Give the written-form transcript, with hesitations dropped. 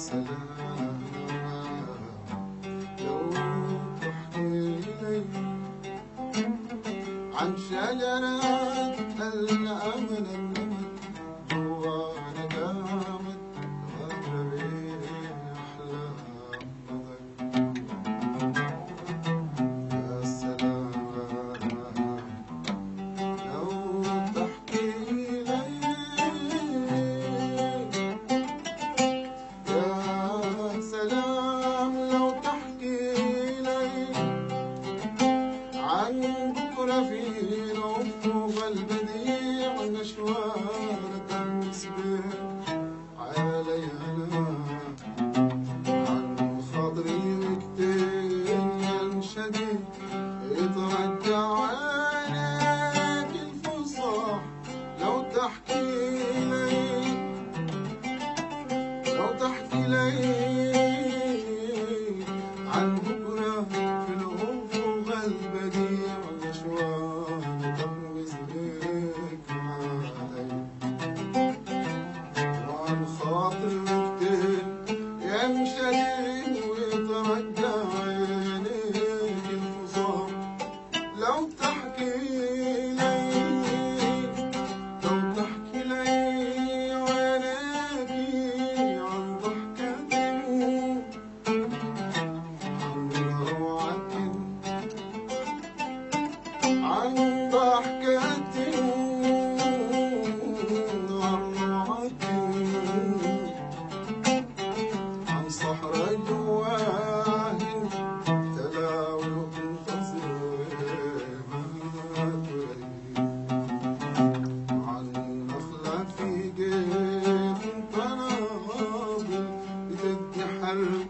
سلام لو تحكي لي عن شجرة الأمل جوانا دامت غربي أحلام يا سلام لو تحكي لي يا سلام لو تحكي لي عن بكرة في الأفق البديع نشوان تنسبح عليها عن خاطري وقتين ينشدي يترجع عينيك الفصاح لو تحكي لي لو تحكي لي عن بكرة في الأفق البديع نشوان تغمز بك علي وعن خاطر وقتين ينشدي ويترجى عينيك الفصاح لو تحكي لي لو تحكي لي عينيك عن ضحكة عن روعة عن ضحكة عن روعة عن صحراء جواه تلاوي عن نخلة في جيف تناضل بتدي حرب